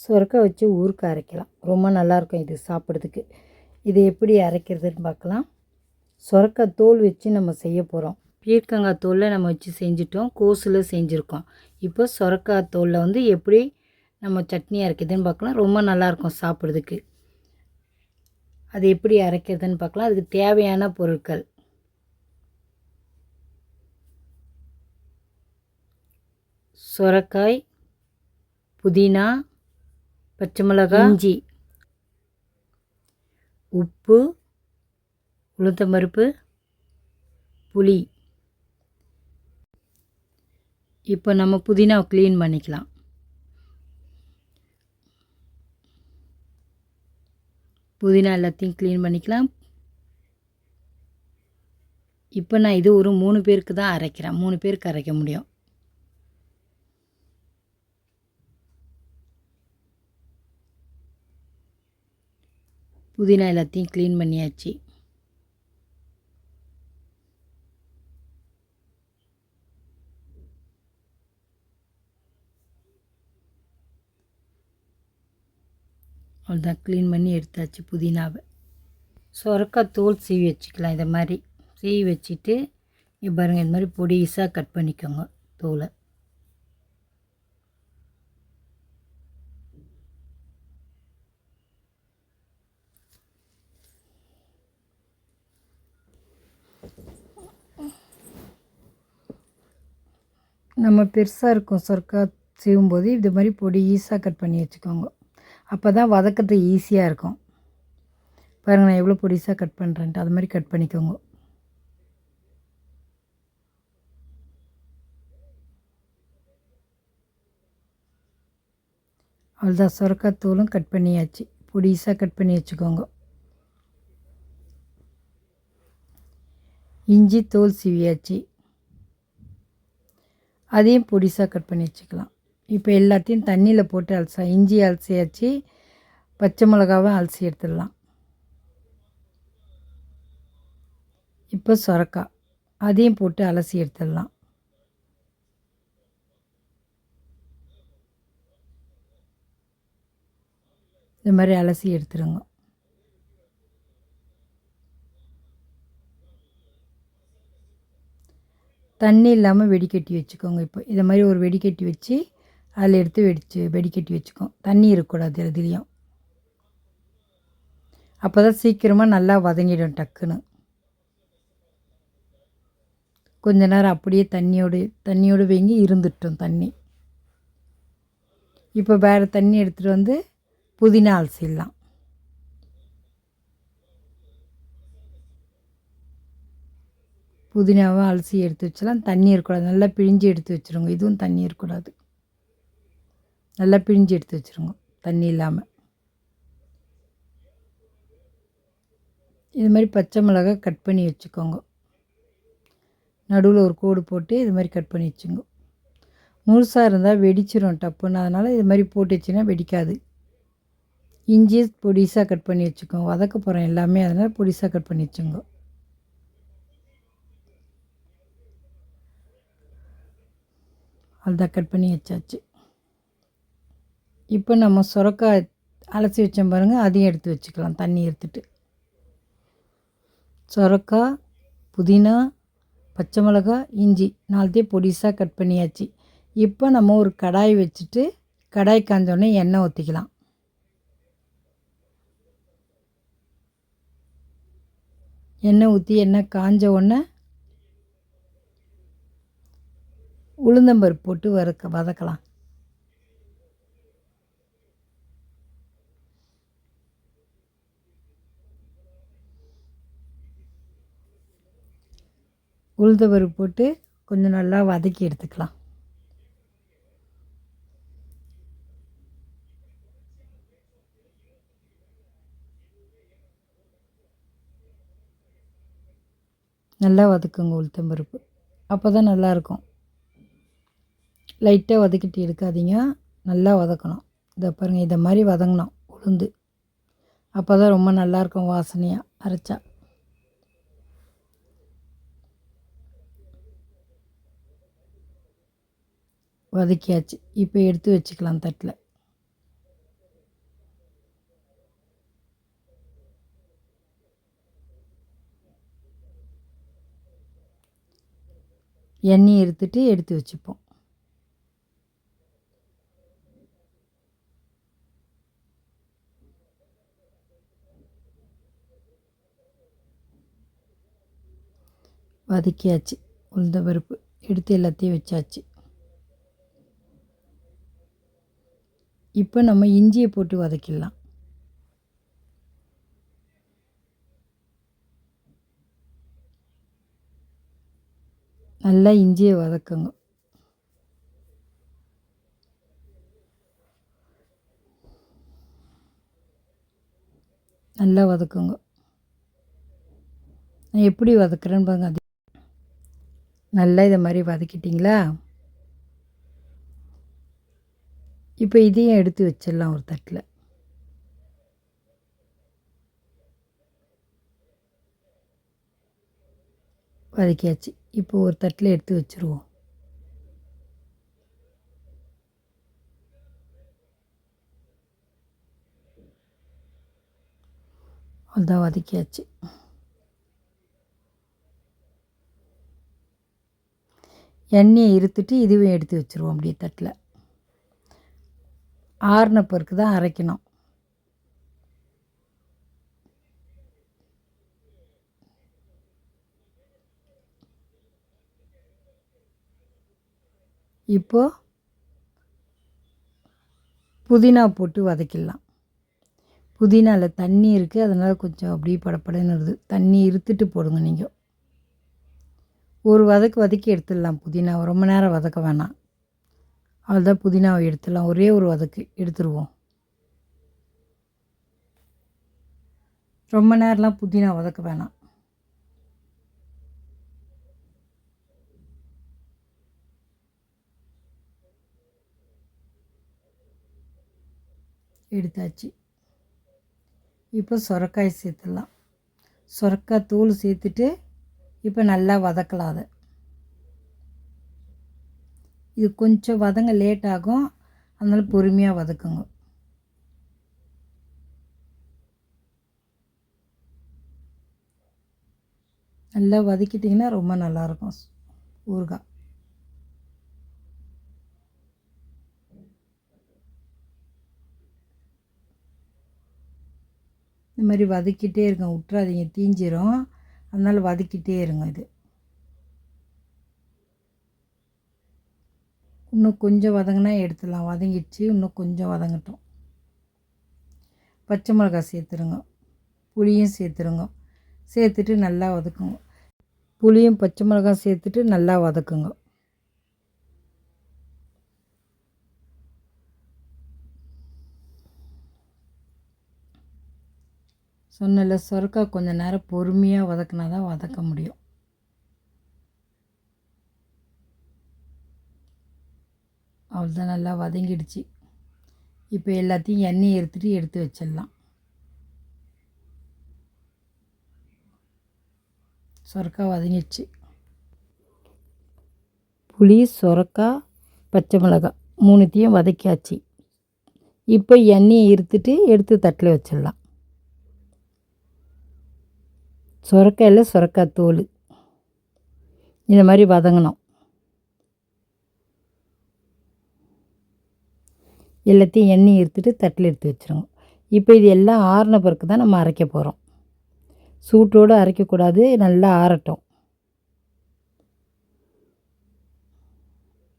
சுரக்காய் வச்சு ஊறுக்க அரைக்கலாம். ரொம்ப நல்லாயிருக்கும் இது சாப்பிட்றதுக்கு. இதை எப்படி அரைக்கிறதுன்னு பார்க்கலாம். சுரக்காய் தோல் வச்சு நம்ம செய்ய போகிறோம். பீர்க்கங்காய் தோலில் நம்ம வச்சு செஞ்சிட்டோம், கோஸில் செஞ்சுருக்கோம். இப்போ சுரக்காய் தோலில் வந்து எப்படி நம்ம சட்னி அரைக்கிறதுன்னு பார்க்கலாம். ரொம்ப நல்லாயிருக்கும் சாப்பிட்றதுக்கு. அது எப்படி அரைக்கிறதுன்னு பார்க்கலாம். அதுக்கு தேவையான பொருட்கள்: சுரக்காய், புதினா, பச்சை மிளகாய், இஞ்சி, உப்பு, உளுத்தம்பருப்பு, புளி. இப்போ நம்ம புதினாவை க்ளீன் பண்ணிக்கலாம். புதினா எல்லாத்தையும் க்ளீன் பண்ணிக்கலாம். இப்போ நான் இது ஒரு 3 பேருக்கு தான் அரைக்கிறேன். 3 பேருக்கு அரைக்க முடியும். புதினா எல்லாத்தையும் க்ளீன் பண்ணியாச்சு. அவ்வளோதான், க்ளீன் பண்ணி எடுத்தாச்சு புதினாவை. சுரக்காய் தோல் சீவி வச்சுக்கலாம். இதை மாதிரி சீவி வச்சுட்டு இங்கே பாருங்கள், இது மாதிரி பொடிசாக கட் பண்ணிக்கோங்க தோலை. நம்ம பெருசாக இருக்கும் சுரக்காய் சீவும்போது இது மாதிரி பொடிசாக கட் பண்ணி வச்சுக்கோங்க. அப்போ தான் வதக்கிறது ஈஸியாக இருக்கும். பாருங்கள், நான் எவ்வளோ பொடிசாக கட் பண்ணுறேன்ட்டு அது மாதிரி கட் பண்ணிக்கோங்க. அவ்வளோதான், சுரக்காய் தோலும் கட் பண்ணியாச்சு. பொடிசாக கட் பண்ணி வச்சுக்கோங்க. இஞ்சி தோல் சீவியாச்சு, அதையும் பொடிசாக கட் பண்ணி வச்சுக்கலாம். இப்போ எல்லாத்தையும் தண்ணியில் போட்டு அலசலாம். இஞ்சி அலசியாச்சு, பச்சை மிளகாவை அலசி எடுத்துடலாம். இப்போ சுரக்காய் அதையும் போட்டு அலசி எடுத்துடலாம். இந்த மாதிரி அலசி எடுத்துருங்க. தண்ணி இல்லாமல் வெடிக்கட்டி வச்சுக்கோங்க. இப்போ இதை மாதிரி ஒரு வெடிக்கட்டி வச்சு அதில் எடுத்து வெடிக்கட்டி வச்சுக்கோங்க. தண்ணி இருக்கக்கூடாது எதுலேயும். அப்போ தான் சீக்கிரமாக நல்லா வதங்கிடும் டக்குன்னு. கொஞ்ச நேரம் அப்படியே தண்ணியோடு வைங்க, இருந்துட்டோம் தண்ணி. இப்போ வேறு தண்ணி எடுத்துகிட்டு வந்து புதினா அலசிடலாம். புதினாவை அலசி எடுத்து வச்சலாம். தண்ணி இருக்கக்கூடாது, நல்லா பிழிஞ்சு எடுத்து வச்சுருங்க. இதுவும் தண்ணி இருக்கக்கூடாது, நல்லா பிழிஞ்சு எடுத்து வச்சுருங்க தண்ணி இல்லாமல். இது மாதிரி பச்சை மிளகாய் கட் பண்ணி வச்சுக்கோங்க. நடுவில் ஒரு கோடு போட்டு இது மாதிரி கட் பண்ணி வச்சுங்க. முழுசாக இருந்தால் வெடிச்சிடும் டப்புன்னு, அதனால் இது மாதிரி போட்டு வச்சிங்கன்னா வெடிக்காது. இஞ்சி பொடிசாக கட் பண்ணி வச்சுக்கோங்க. வதக்க போகிறோம் எல்லாமே, அதனால் பொடிசாக கட் பண்ணி வச்சுங்க. அதுதான் கட் பண்ணி வச்சாச்சு. இப்போ நம்ம சுரக்காய் அலசி வச்சோம் பாருங்கள், அதையும் எடுத்து வச்சுக்கலாம் தண்ணி எடுத்துட்டு. சுரக்காய், புதினா, பச்சை மிளகாய், இஞ்சி 4த்தையும் பொடிசாக கட் பண்ணியாச்சு. இப்போ நம்ம ஒரு கடாய் வச்சுட்டு கடாய் காஞ்சோடனே எண்ணெய் ஊற்றிக்கலாம். எண்ணெய் ஊற்றி எண்ணெய் காஞ்ச உடனே உளுந்தம்பருப்பு போட்டு வதக்கலாம். உளுந்தம்பருப்பு போட்டு கொஞ்சம் நல்லா வதக்கி எடுத்துக்கலாம். நல்லா வதக்குங்க உளுத்தம்பருப்பு, அப்போ தான் நல்லாயிருக்கும். லைட்டாக வதக்கிட்டு எடுக்காதீங்க, நல்லா வதக்கணும். இதை பாருங்கள், இதை மாதிரி வதங்கணும் உளுந்து. அப்போ தான் ரொம்ப நல்லாயிருக்கும் வாசனையாக அரைச்சா. வதக்கியாச்சு. இப்போ எடுத்து வச்சுக்கலாம் தட்டில். எண்ணெயை எடுத்துட்டு எடுத்து வச்சுப்போம். வதக்கியாச்சு. உளுந்த பருப்பு எடுத்து எல்லாத்தையும் வச்சாச்சு. இப்போ நம்ம இஞ்சியை போட்டு வதக்கிடலாம். நல்லா இஞ்சியை வதக்குங்க. நல்லா வதக்குங்க. நான் எப்படி வதக்குறேன்னு பாருங்க. அது நல்லா இதை மாதிரி வதக்கிட்டிங்களா? இப்போ இதையும் எடுத்து வச்சிடலாம் ஒரு தட்டில். வதக்கியாச்சு. இப்போ ஒரு தட்டில் எடுத்து வச்சுருவோம். அதான் வதக்கியாச்சு. எண்ணெயை இருத்துட்டு இதுவும் எடுத்து வச்சுருவோம் அப்படியே தட்டில். ஆறின பிறகு தான் அரைக்கணும். இப்போது புதினா போட்டு வதக்கிடலாம். புதினாவில் தண்ணி இருக்குது, அதனால் கொஞ்சம் அப்படியே படப்படன்னு வருது. தண்ணி இருத்துட்டு போடுங்க நீங்கள். ஒரு வதக்கி எடுத்துடலாம். புதினாவை ரொம்ப நேரம் வதக்க வேணாம். அவ்வளோதான், புதினாவை எடுத்துடலாம். ஒரே ஒரு வதக்கு எடுத்துருவோம். ரொம்ப நேரம்லாம் புதினா வதக்க வேணாம். எடுத்தாச்சு. இப்போ சுரக்காய் சேர்த்துடலாம். சுரக்காய் தூள் சேர்த்துட்டு இப்போ நல்லா வதக்கலாம். அதை இது கொஞ்சம் வதங்க லேட் ஆகும், அதனால் பொறுமையாக வதக்குங்க. நல்லா வதக்கிட்டிங்கன்னா ரொம்ப நல்லாயிருக்கும் ஊறுகாய். இந்த மாதிரி வதக்கிட்டே இருங்க, விட்றாதீங்க, தீஞ்சிரும். அதனால் வதக்கிட்டே இருங்க. இது இன்னும் கொஞ்சம் வதங்கினா எடுத்துடலாம். வதங்கிடுச்சு, இன்னும் கொஞ்சம் வதங்கட்டும். பச்சை மிளகாய் சேர்த்துருங்க, புளியும் சேர்த்துருங்க. சேர்த்துட்டு நல்லா வதக்குங்க. புளியும் பச்சை மிளகாய் சேர்த்துட்டு நல்லா வதக்குங்க. சொன்னல, சுரக்காய் கொஞ்சம் நேரம் பொறுமையாக வதக்கினா தான் வதக்க முடியும். அவ்வளோதான், நல்லா வதங்கிடுச்சு. இப்போ எல்லாத்தையும் எண்ணெயை எடுத்து வச்சிடலாம். சுரக்காய் வதங்கிடுச்சு. புளி, சுரக்காய், பச்சை மிளகாய் மூணுத்தையும் வதக்கியாச்சு. இப்போ எண்ணெயை எடுத்து தட்டில் வச்சிடலாம். சுரக்காயில் சுரக்காய் தோல் இந்த மாதிரி வதங்கணும். எல்லாத்தையும் எண்ணெய் தட்டில் எடுத்து வச்சுருங்க. இப்போ இது எல்லாம் ஆறின பிறகு தான் நம்ம அரைக்க போகிறோம். சூட்டோடு அரைக்கக்கூடாது, நல்லா ஆறட்டும்.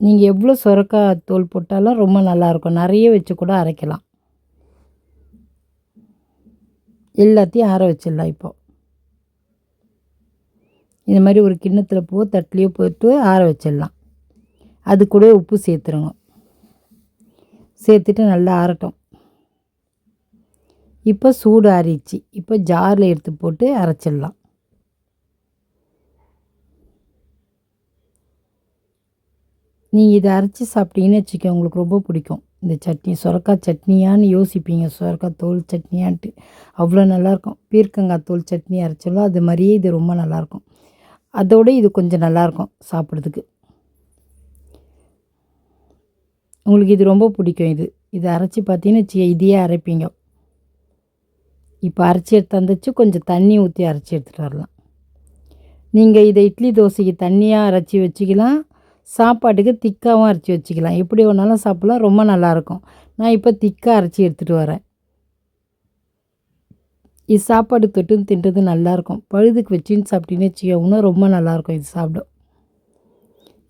நீங்கள் எவ்வளோ சுரக்காய் தோல் போட்டாலும் ரொம்ப நல்லாயிருக்கும். நிறைய வச்சு கூட அரைக்கலாம். எல்லாத்தையும் ஆற வச்சிடலாம். இப்போது இந்த மாதிரி ஒரு கிண்ணத்தில் தட்டிலையோ போட்டு ஆற வச்சிடலாம். அது கூட உப்பு சேர்த்துருங்க. சேர்த்துட்டு நல்லா ஆறட்டும். இப்போ சூடு ஆறிடுச்சு. இப்போ ஜாரில் எடுத்து போட்டு அரைச்சிடலாம். நீங்கள் இதை அரைச்சி சாப்பிட்டீங்கன்னு வச்சுக்கோங்க, உங்களுக்கு ரொம்ப பிடிக்கும் இந்த சட்னி. சுரக்காய் சட்னியான்னு யோசிப்பீங்க, சுரக்காய் தோல் சட்னியான்ட்டு. அவ்வளோ நல்லாயிருக்கும். பீர்க்கங்காய் தோல் சட்னி அரைச்சாலும் அது மாதிரியே இது ரொம்ப நல்லாயிருக்கும். அதோடு இது கொஞ்சம் நல்லாயிருக்கும் சாப்பிட்றதுக்கு. உங்களுக்கு இது ரொம்ப பிடிக்கும். இதை அரைச்சி பார்த்தீங்கன்னு இதையே அரைப்பீங்க. இப்போ அரைச்சி எடுத்து வந்துச்சு, கொஞ்சம் தண்ணி ஊற்றி அரைச்சி எடுத்துகிட்டு வரலாம். நீங்கள் இதை இட்லி தோசைக்கு தண்ணியாக அரைச்சி வச்சுக்கலாம், சாப்பாட்டுக்கு திக்காகவும் அரைச்சி வச்சுக்கலாம். எப்படி வேணாலும் சாப்பிட்லாம், ரொம்ப நல்லாயிருக்கும். நான் இப்போ திக்காக அரைச்சி எடுத்துகிட்டு வரேன். இது சாப்பாடு தொட்டுன்னு தின்றது நல்லாயிருக்கும். பழுதுக்கு வச்சுன்னு சாப்பிட்டீங்கன்னு வச்சுக்கோ, இன்னும் ரொம்ப நல்லாயிருக்கும் இது சாப்பிட.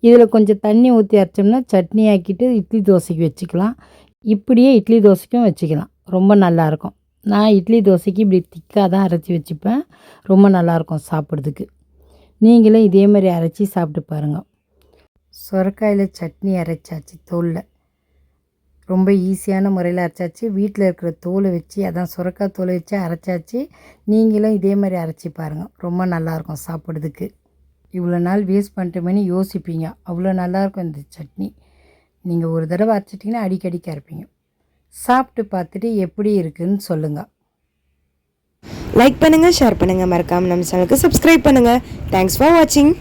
இதில் கொஞ்சம் தண்ணி ஊற்றி அரைச்சோம்னா சட்னி ஆக்கிட்டு இட்லி தோசைக்கு வச்சுக்கலாம். இப்படியே இட்லி தோசைக்கும் வச்சுக்கலாம், ரொம்ப நல்லாயிருக்கும். நான் இட்லி தோசைக்கு இப்படி திக்காக தான் அரைச்சி வச்சுப்பேன், ரொம்ப நல்லாயிருக்கும் சாப்பிட்றதுக்கு. நீங்களும் இதே மாதிரி அரைச்சி சாப்பிட்டு பாருங்கள். சுரக்காயில் சட்னி அரைச்சாச்சு தோலில். ரொம்ப ஈஸியான முறையில் அரைச்சாச்சு. வீட்டில் இருக்கிற தோலை வச்சு, அதான் சுரக்காய் தோலை வச்சு அரைச்சாச்சு. நீங்களும் இதே மாதிரி அரைச்சி பாருங்கள், ரொம்ப நல்லாயிருக்கும் சாப்பிட்றதுக்கு. இவ்வளோ நாள் வேஸ்ட் பண்ணிட்டோமேனு யோசிப்பீங்க, அவ்வளோ நல்லாயிருக்கும் இந்த சட்னி. நீங்கள் ஒரு தடவை அரைச்சிட்டிங்கன்னா அடிக்கடிக்கு அரைப்பீங்க. சாப்பிட்டு பார்த்துட்டு எப்படி இருக்குதுன்னு சொல்லுங்கள். லைக் பண்ணுங்கள், ஷேர் பண்ணுங்கள், மறக்காமல் நம்ம சேனலுக்கு சப்ஸ்கிரைப் பண்ணுங்கள். தேங்க்ஸ் ஃபார் வாட்சிங்.